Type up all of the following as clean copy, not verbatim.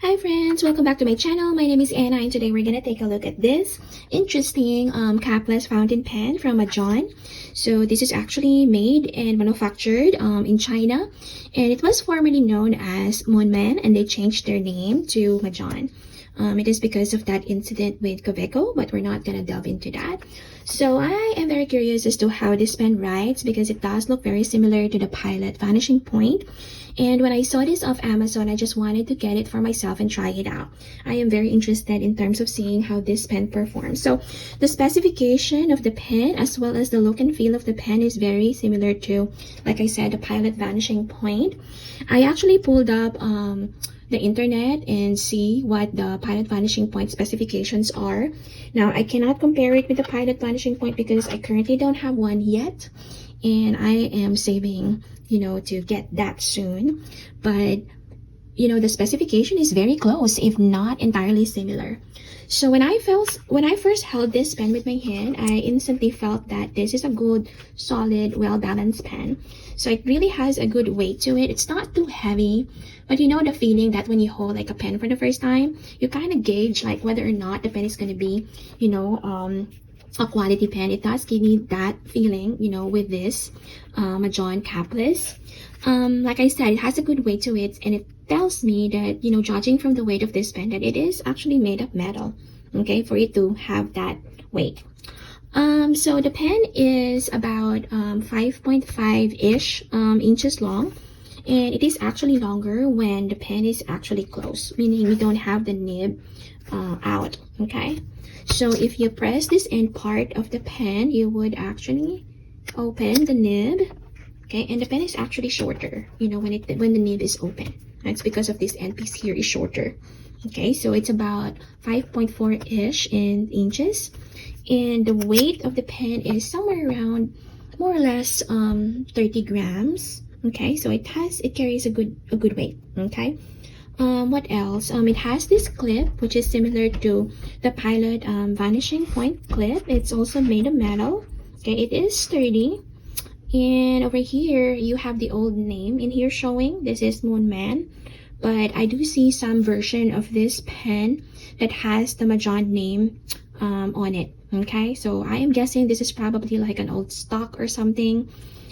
Hi friends, welcome back to my channel. My name is Anna and today we're gonna take a look at this interesting capless fountain pen from Majohn. So this is actually made and manufactured in China, and it was formerly known as Monman, and they changed their name to Majohn. It is because of that incident with Kaveco, but we're not gonna delve into that. So I am very curious as to how this pen writes because it does look very similar to the Pilot Vanishing Point. And when I saw this off Amazon, I just wanted to get it for myself and try it out. I am very interested in terms of seeing how this pen performs. So the specification of the pen as well as the look and feel of the pen is very similar to, like I said, the Pilot Vanishing Point. I actually pulled up the internet and see what the Pilot Vanishing Point specifications are. Now, I cannot compare it with the Pilot Vanishing Point because I currently don't have one yet, and I am saving, to get that soon. But, the specification is very close, if not entirely similar. So when I first held this pen with my hand, I instantly felt that this is a good, solid, well-balanced pen. So it really has a good weight to it. It's not too heavy, but the feeling that when you hold like a pen for the first time, you kind of gauge like whether or not the pen is going to be, a quality pen. It does give me that feeling, with this Majohn Capless. Like I said, it has a good weight to it, and it tells me that, judging from the weight of this pen, that it is actually made of metal, okay, for it to have that weight. So the pen is about 5.5-ish inches long, and it is actually longer when the pen is actually closed, meaning we don't have the nib out, okay? So if you press this end part of the pen, you would actually open the nib, okay? And the pen is actually shorter, when the nib is open. That's because of this end piece here is shorter. Okay, so it's about 5.4-ish in inches, and the weight of the pen is somewhere around more or less 30 grams. Okay, so it carries a good weight. Okay. What else? It has this clip which is similar to the Pilot Vanishing Point clip. It's also made of metal. Okay, it is sturdy. And over here you have the old name in here showing. This is Moonman, but I do see some version of this pen that has the Majohn name on it. Okay, so I am guessing this is probably like an old stock or something.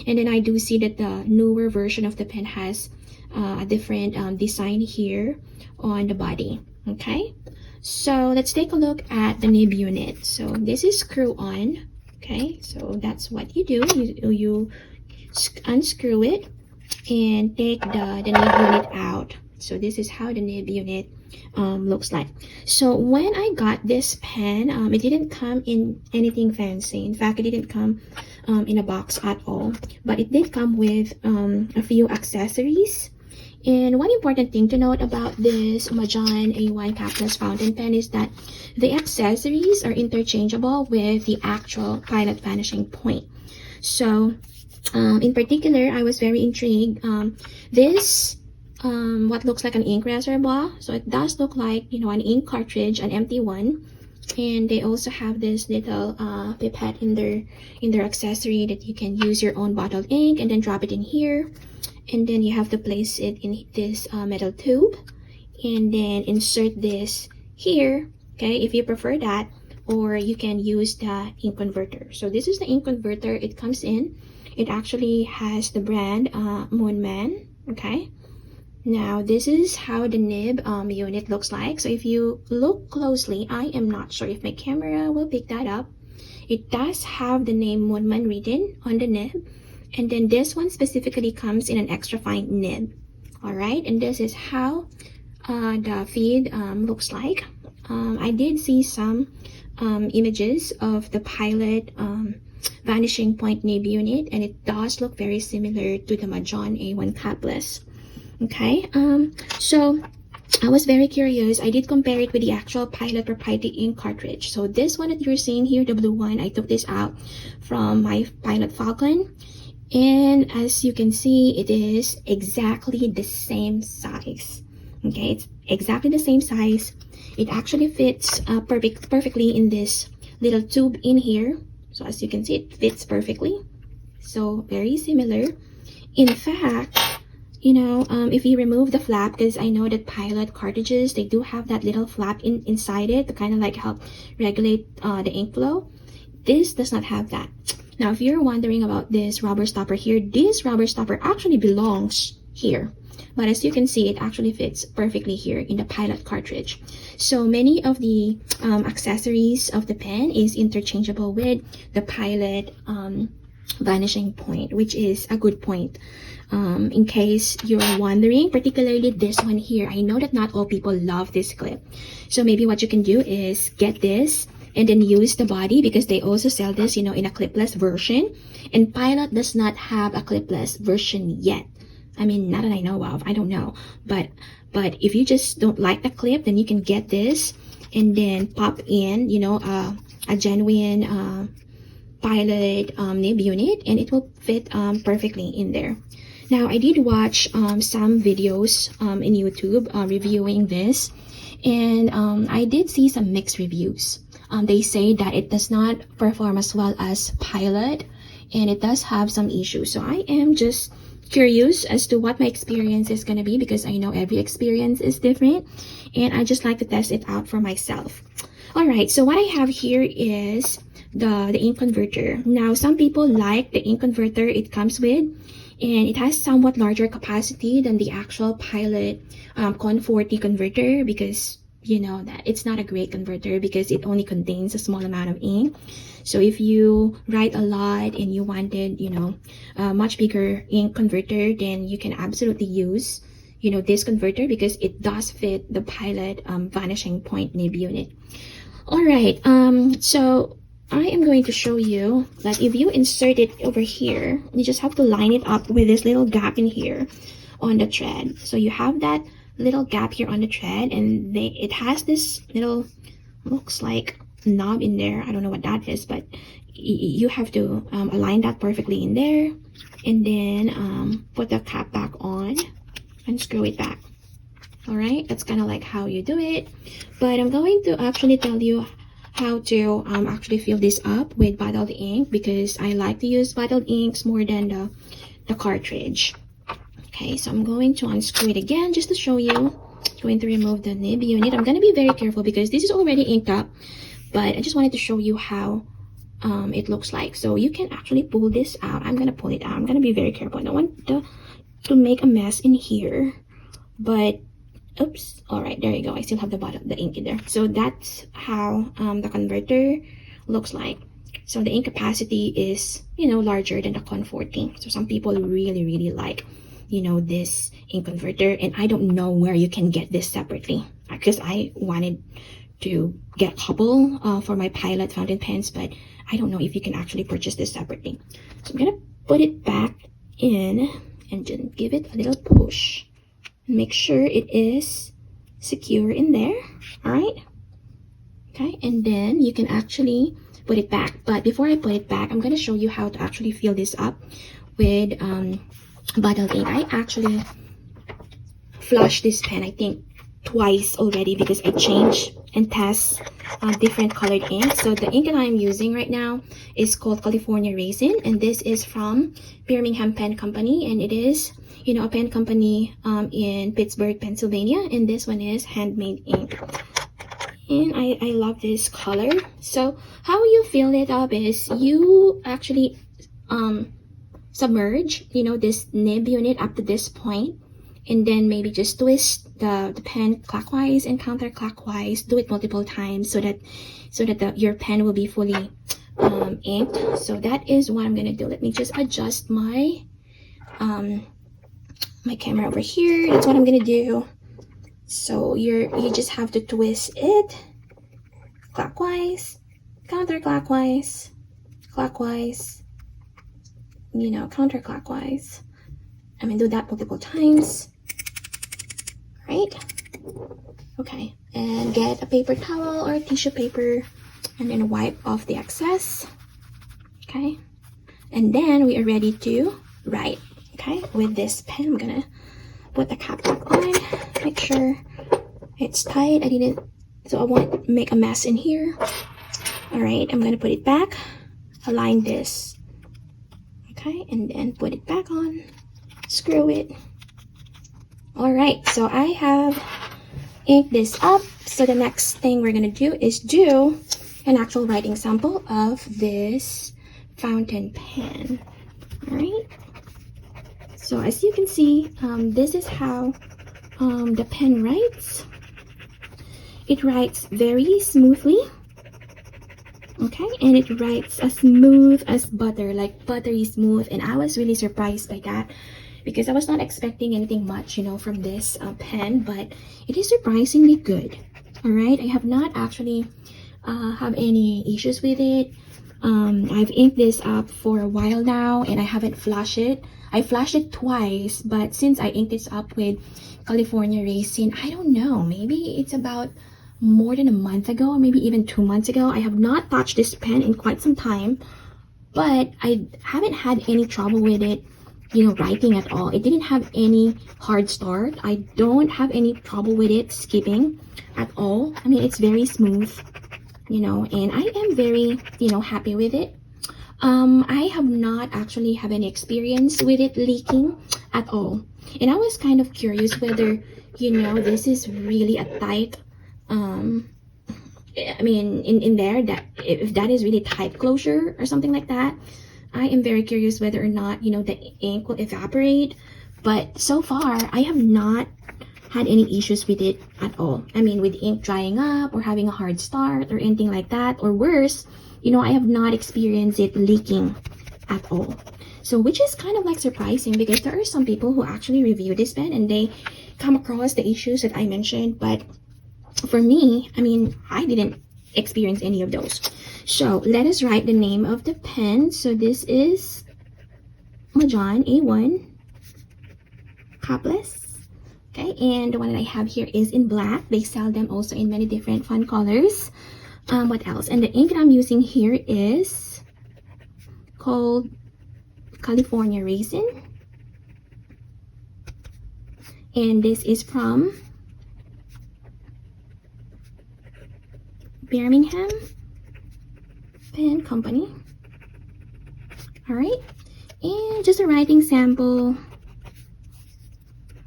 And then I do see that the newer version of the pen has a different design here on the body. Okay, so let's take a look at the nib unit. So this is screw on. Okay, so that's what you do. You unscrew it and take the nib unit out. So this is how the nib unit looks like. So when I got this pen, it didn't come in anything fancy. In fact, it didn't come in a box at all, but it did come with a few accessories. And one important thing to note about this Majohn A1 Capless fountain pen is that the accessories are interchangeable with the actual Pilot Vanishing Point. So in particular, I was very intrigued. This what looks like an ink reservoir, so it does look like an ink cartridge, an empty one. And they also have this little pipette in their accessory that you can use your own bottled ink and then drop it in here, and then you have to place it in this metal tube and then insert this here, okay, if you prefer that, or you can use the Inconverter. So this is the Inconverter. It comes in, it actually has the brand Moonman. Okay, now this is how the nib unit looks like. So if you look closely, I am not sure if my camera will pick that up, it does have the name Moonman written on the nib, and then this one specifically comes in an extra fine nib. All right, and this is how the feed looks like. I did see some images of the Pilot Vanishing Point nib unit, and it does look very similar to the Majohn A1 Capless. Okay, so I was very curious. I did compare it with the actual Pilot proprietary ink cartridge. So this one that you're seeing here, the blue one, I took this out from my Pilot Falcon, and as you can see, it is exactly the same size. Okay, it's exactly the same size. It actually fits perfectly in this little tube in here. So as you can see, it fits perfectly. So very similar. In fact, if you remove the flap, because I know that Pilot cartridges, they do have that little flap inside it to kind of like help regulate the ink flow. This does not have that. Now, if you're wondering about this rubber stopper here, this rubber stopper actually belongs here. But as you can see, it actually fits perfectly here in the Pilot cartridge. So many of the accessories of the pen is interchangeable with the Pilot vanishing point, which is a good point. In case you're wondering, particularly this one here, I know that not all people love this clip. So maybe what you can do is get this and then use the body, because they also sell this, in a clipless version. And Pilot does not have a clipless version yet. I mean, not that I know of, I don't know. But if you just don't like the clip, then you can get this and then pop in, a genuine Pilot nib unit, and it will fit perfectly in there. Now, I did watch some videos in YouTube reviewing this, and I did see some mixed reviews. They say that it does not perform as well as Pilot, and it does have some issues. So I am just curious as to what my experience is going to be, because I know every experience is different, and I just like to test it out for myself. All right, so what I have here is the Inconverter. Now, some people like the Inconverter it comes with, and it has somewhat larger capacity than the actual Pilot Con 40 converter, because that it's not a great converter because it only contains a small amount of ink. So if you write a lot and you wanted a much bigger ink converter, then you can absolutely use this converter, because it does fit the Pilot vanishing point nib unit. All right, so I am going to show you that if you insert it over here, you just have to line it up with this little gap in here on the thread. So you have that little gap here on the thread, and it has this little, looks like knob in there. I don't know what that is, but you have to align that perfectly in there, and then put the cap back on and screw it back. All right, that's kind of like how you do it. But I'm going to actually tell you how to actually fill this up with bottled ink, because I like to use bottled inks more than the cartridge. Okay, so I'm going to unscrew it again just to show you. I'm going to remove the nib unit. I'm going to be very careful because this is already inked up, but I just wanted to show you how it looks like. So you can actually pull this out. I'm going to pull it out. I'm going to be very careful. I don't want to make a mess in here, but oops. All right, there you go. I still have the ink in there. So that's how the converter looks like. So the ink capacity is larger than the Con 40. So some people really like this ink converter, and I don't know where you can get this separately, because I wanted to get a couple for my Pilot fountain pens, but I don't know if you can actually purchase this separately. So I'm gonna put it back in and just give it a little push and make sure it is secure in there. All right, okay, and then you can actually put it back. But before I put it back, I'm going to show you how to actually fill this up with bottled ink. I actually flushed this pen, I think, twice already, because I changed and test different colored ink. So the ink that I'm using right now is called California Raisin, and this is from Birmingham Pen Company, and it is a pen company in Pittsburgh, Pennsylvania, and this one is handmade ink. And I love this color. So how you fill it up is you actually submerge this nib unit up to this point, and then maybe just twist the pen clockwise and counterclockwise. Do it multiple times so that your pen will be fully inked. So that is what I'm gonna do. Let me just adjust my my camera over here. That's what I'm gonna do. So you just have to twist it clockwise, counterclockwise, clockwise, counterclockwise. I'm gonna do that multiple times. Right? Okay, and get a paper towel or tissue paper and then wipe off the excess. Okay, and then we are ready to write. Okay, with this pen, I'm gonna put the cap back on, make sure it's tight. So I won't make a mess in here. All right, I'm gonna put it back, align this. Okay, and then put it back on, screw it, Alright, so I have inked this up. So the next thing we're going to do is do an actual writing sample of this fountain pen. Alright, so as you can see, this is how the pen writes. It writes very smoothly. Okay, and it writes as smooth as butter, like buttery smooth, and I was really surprised by that because I was not expecting anything much, you know, from this pen, but it is surprisingly good. All right, I have not actually have any issues with it. I've inked this up for a while now, and I haven't flashed it. I flashed it twice, but since I inked this up with California Racing, I don't know, maybe it's about more than a month ago, or maybe even 2 months ago. I have not touched this pen in quite some time, but I haven't had any trouble with it, you know, writing at all. It didn't have any hard start. I don't have any trouble with it skipping at all. I mean, it's very smooth, you know, and I am very, you know, happy with it. I have not actually have any experience with it leaking at all, and I was kind of curious whether, you know, this is really a tight I mean, in there, that if that is really tight closure or something like that. I am very curious whether or not, you know, the ink will evaporate. But so far, I have not had any issues with it at all. I mean, with ink drying up or having a hard start or anything like that, or worse, you know, I have not experienced it leaking at all. So, which is kind of like surprising because there are some people who actually review this pen and they come across the issues that I mentioned, but for me, I mean, I didn't experience any of those. So let us write the name of the pen. So this is Majohn A1 Capless. Okay, and the one that I have here is in black. They sell them also in many different fun colors. What else? And the ink that I'm using here is called California Racing. And this is from Birmingham Pen Company. All right, and just a writing sample.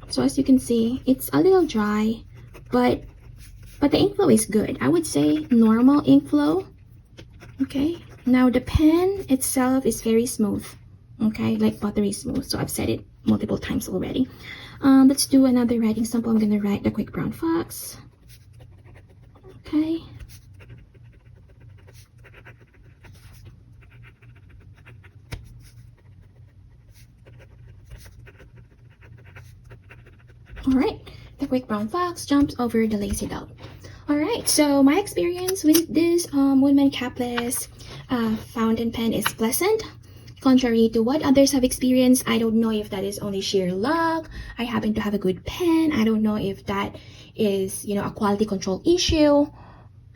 So as you can see, it's a little dry, but the ink flow is good. I would say normal ink flow. Okay, now the pen itself is very smooth. Okay, like buttery smooth. So I've said it multiple times already. Let's do another writing sample. I'm gonna write the Quick Brown Fox. Okay. Alright, the Quick Brown Fox jumps over the lazy dog. Alright, so my experience with this Woodman Capless fountain pen is pleasant. Contrary to what others have experienced, I don't know if that is only sheer luck. I happen to have a good pen. I don't know if that is, you know, a quality control issue.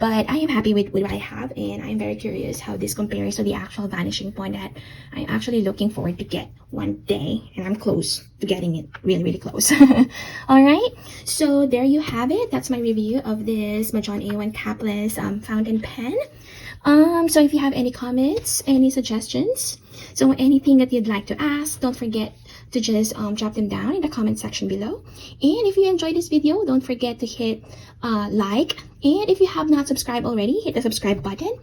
But I am happy with what I have, and I'm very curious how this compares to the actual Vanishing point that I'm actually looking forward to get one day, and I'm close to getting it, really, really close. All right, so there you have it. That's my review of this Majohn A1 Capless fountain pen. So if you have any comments, any suggestions, so anything that you'd like to ask, don't forget to just drop them down in the comment section below. And if you enjoyed this video, don't forget to hit like, and if you have not subscribed already, hit the subscribe button,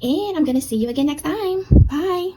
and I'm gonna see you again next time. Bye.